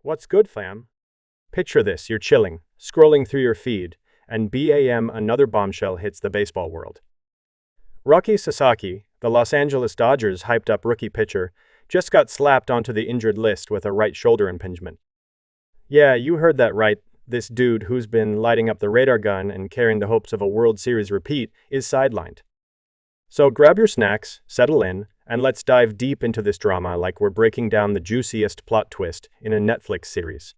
What's good, fam? Picture this, you're chilling, scrolling through your feed, and BAM another bombshell hits the baseball world. Roki Sasaki, the Los Angeles Dodgers hyped-up rookie pitcher, just got slapped onto the injured list with a right shoulder impingement. Yeah, you heard that right. This dude who's been lighting up the radar gun and carrying the hopes of a World Series repeat is sidelined. So grab your snacks, settle in, and let's dive deep into this drama like we're breaking down the juiciest plot twist in a Netflix series.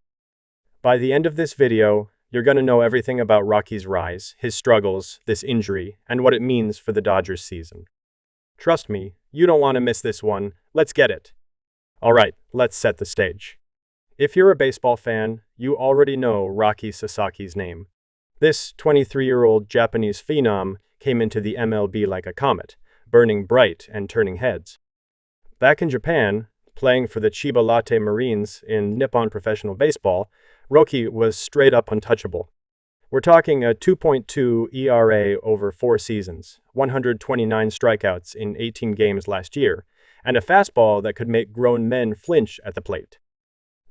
By the end of this video, you're going to know everything about Roki's rise, his struggles, this injury, and what it means for the Dodgers season. Trust me, you don't want to miss this one. Let's get it. Alright, let's set the stage. If you're a baseball fan, you already know Roki Sasaki's name. This 23-year-old Japanese phenom came into the MLB like a comet, burning bright and turning heads. Back in Japan, playing for the Chiba Lotte Marines in Nippon Professional Baseball, Roki was straight up untouchable. We're talking a 2.2 ERA over 4 seasons, 129 strikeouts in 18 games last year, and a fastball that could make grown men flinch at the plate.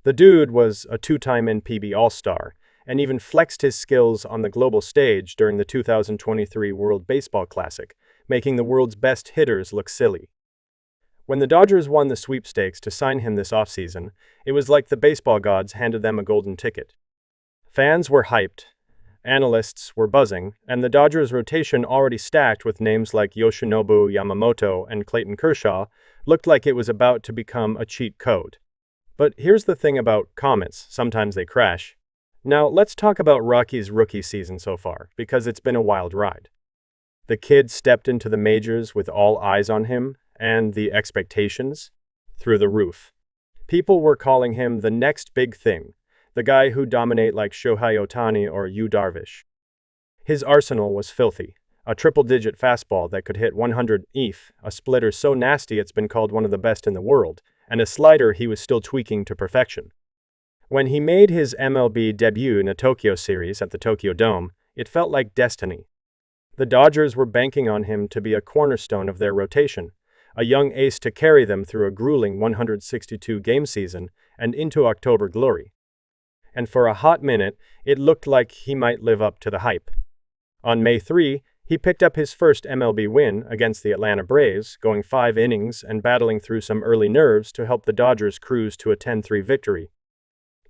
The dude was a 2-time NPB All-Star, and even flexed his skills on the global stage during the 2023 World Baseball Classic, making the world's best hitters look silly. When the Dodgers won the sweepstakes to sign him this offseason, it was like the baseball gods handed them a golden ticket. Fans were hyped, analysts were buzzing, and the Dodgers' rotation, already stacked with names like Yoshinobu Yamamoto and Clayton Kershaw, looked like it was about to become a cheat code. But here's the thing about comets, sometimes they crash. Now let's talk about Roki's rookie season so far, because it's been a wild ride. The kid stepped into the majors with all eyes on him, and the expectations through the roof. People were calling him the next big thing, the guy who'd dominate like Shohei Ohtani or Yu Darvish. His arsenal was filthy, a triple-digit fastball that could hit 100 EF, a splitter so nasty it's been called one of the best in the world, and a slider he was still tweaking to perfection. When he made his MLB debut in a Tokyo series at the Tokyo Dome, it felt like destiny. The Dodgers were banking on him to be a cornerstone of their rotation, a young ace to carry them through a grueling 162-game season and into October glory. And for a hot minute, it looked like he might live up to the hype. On May 3, he picked up his first MLB win against the Atlanta Braves, going 5 innings and battling through some early nerves to help the Dodgers cruise to a 10-3 victory.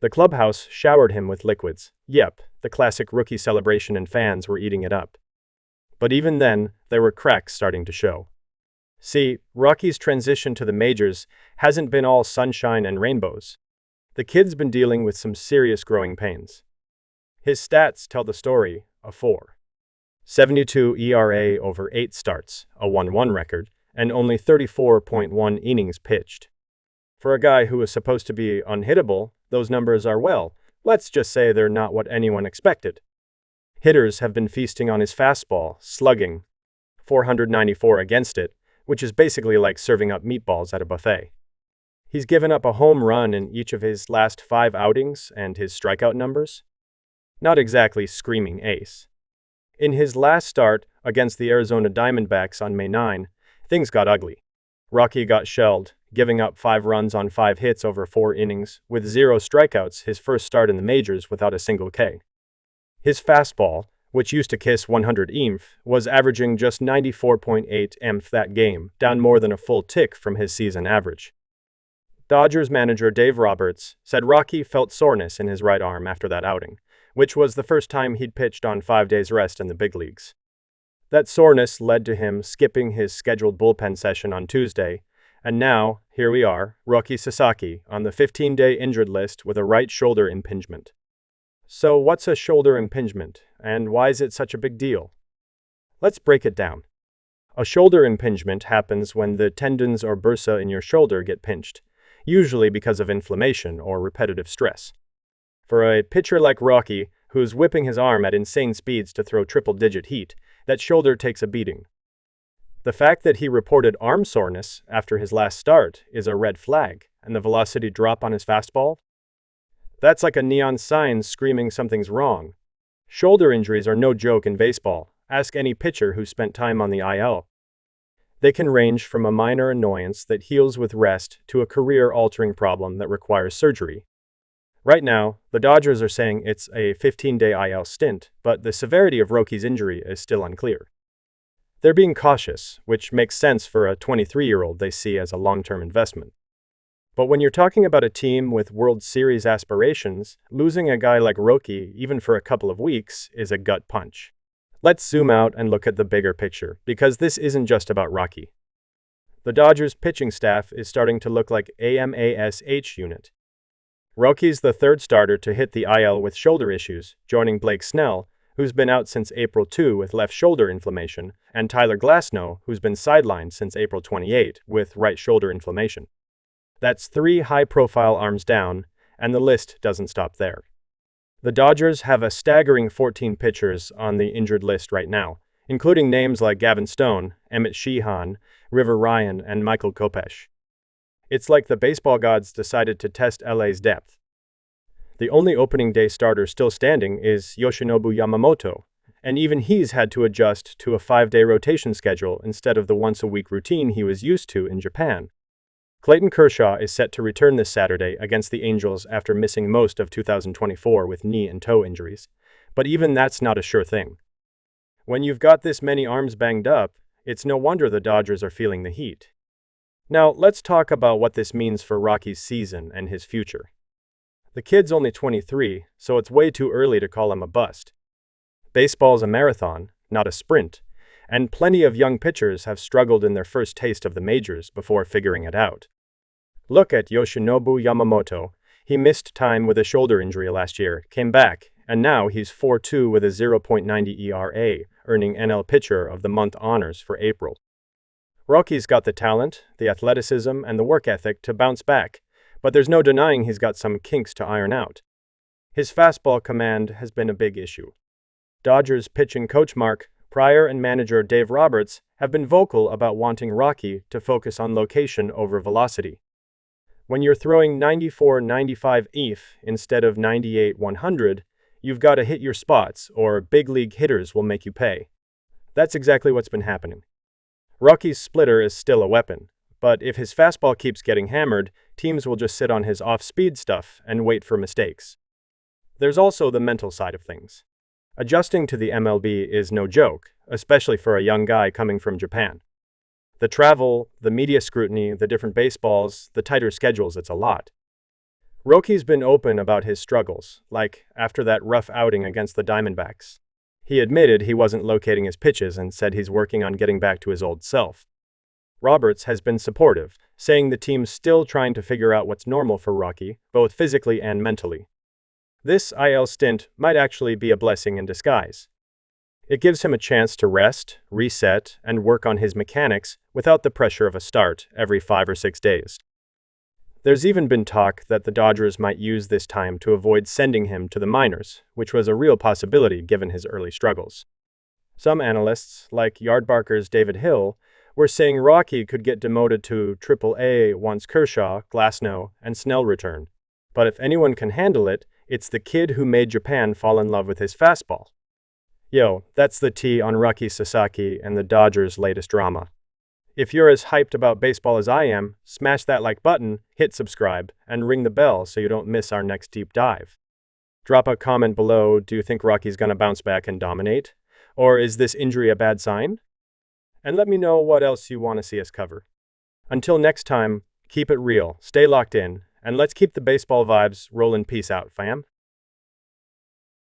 The clubhouse showered him with liquids. Yep, the classic rookie celebration, and fans were eating it up. But even then, there were cracks starting to show. See, Roki's transition to the majors hasn't been all sunshine and rainbows. The kid's been dealing with some serious growing pains. His stats tell the story, a 4.72 ERA over 8 starts, a 1-1 record, and only 34.1 innings pitched. For a guy who was supposed to be unhittable, those numbers are, well, let's just say they're not what anyone expected. Hitters have been feasting on his fastball, slugging 494 against it, which is basically like serving up meatballs at a buffet. He's given up a home run in each of his last 5 outings, and his strikeout numbers? Not exactly screaming ace. In his last start against the Arizona Diamondbacks on May 9, things got ugly. Roki got shelled, giving up 5 runs on 5 hits over 4 innings, with 0 strikeouts, his first start in the majors without a single K. His fastball, which used to kiss 100 EMF, was averaging just 94.8 EMF that game, down more than a full tick from his season average. Dodgers manager Dave Roberts said Roki felt soreness in his right arm after that outing, which was the first time he'd pitched on 5 days rest in the big leagues. That soreness led to him skipping his scheduled bullpen session on Tuesday, and now, here we are, Roki Sasaki on the 15-day injured list with a right shoulder impingement. So what's a shoulder impingement, and why is it such a big deal? Let's break it down. A shoulder impingement happens when the tendons or bursa in your shoulder get pinched, usually because of inflammation or repetitive stress. For a pitcher like Roki, who's whipping his arm at insane speeds to throw triple-digit heat, that shoulder takes a beating. The fact that he reported arm soreness after his last start is a red flag, and the velocity drop on his fastball? That's like a neon sign screaming something's wrong. Shoulder injuries are no joke in baseball. Ask any pitcher who spent time on the IL. They can range from a minor annoyance that heals with rest to a career-altering problem that requires surgery. Right now, the Dodgers are saying it's a 15-day IL stint, but the severity of Roki's injury is still unclear. They're being cautious, which makes sense for a 23-year-old they see as a long-term investment. But when you're talking about a team with World Series aspirations, losing a guy like Roki, even for a couple of weeks, is a gut punch. Let's zoom out and look at the bigger picture, because this isn't just about Roki. The Dodgers' pitching staff is starting to look like AMASH unit. Roki's the third starter to hit the IL with shoulder issues, joining Blake Snell, who's been out since April 2 with left shoulder inflammation, and Tyler Glasnow, who's been sidelined since April 28 with right shoulder inflammation. That's 3 high-profile arms down, and the list doesn't stop there. The Dodgers have a staggering 14 pitchers on the injured list right now, including names like Gavin Stone, Emmett Sheehan, River Ryan, and Michael Kopech. It's like the baseball gods decided to test LA's depth. The only opening day starter still standing is Yoshinobu Yamamoto, and even he's had to adjust to a 5-day rotation schedule instead of the once-a-week routine he was used to in Japan. Clayton Kershaw is set to return this Saturday against the Angels after missing most of 2024 with knee and toe injuries, but even that's not a sure thing. When you've got this many arms banged up, it's no wonder the Dodgers are feeling the heat. Now, let's talk about what this means for Roki's season and his future. The kid's only 23, so it's way too early to call him a bust. Baseball's a marathon, not a sprint, and plenty of young pitchers have struggled in their first taste of the majors before figuring it out. Look at Yoshinobu Yamamoto. He missed time with a shoulder injury last year, came back, and now he's 4-2 with a 0.90 ERA, earning NL Pitcher of the Month honors for April. Roki's got the talent, the athleticism, and the work ethic to bounce back, but there's no denying he's got some kinks to iron out. His fastball command has been a big issue. Dodgers pitching coach Mark Prior and manager Dave Roberts have been vocal about wanting Roki to focus on location over velocity. When you're throwing 94-95 EF instead of 98-100, you've got to hit your spots, or big league hitters will make you pay. That's exactly what's been happening. Roki's splitter is still a weapon, but if his fastball keeps getting hammered, teams will just sit on his off-speed stuff and wait for mistakes. There's also the mental side of things. Adjusting to the MLB is no joke, especially for a young guy coming from Japan. The travel, the media scrutiny, the different baseballs, the tighter schedules, it's a lot. Roki's been open about his struggles, like after that rough outing against the Diamondbacks. He admitted he wasn't locating his pitches and said he's working on getting back to his old self. Roberts has been supportive, saying the team's still trying to figure out what's normal for Roki, both physically and mentally. This IL stint might actually be a blessing in disguise. It gives him a chance to rest, reset, and work on his mechanics without the pressure of a start every 5 or 6 days. There's even been talk that the Dodgers might use this time to avoid sending him to the minors, which was a real possibility given his early struggles. Some analysts, like Yardbarker's David Hill, were saying Roki could get demoted to AAA once Kershaw, Glasnow, and Snell return. But if anyone can handle it, it's the kid who made Japan fall in love with his fastball. Yo, that's the tea on Roki Sasaki and the Dodgers' latest drama. If you're as hyped about baseball as I am, smash that like button, hit subscribe, and ring the bell so you don't miss our next deep dive. Drop a comment below, do you think Roki's gonna bounce back and dominate? Or is this injury a bad sign? And let me know what else you want to see us cover. Until next time, keep it real, stay locked in, and let's keep the baseball vibes rolling. Peace out, fam.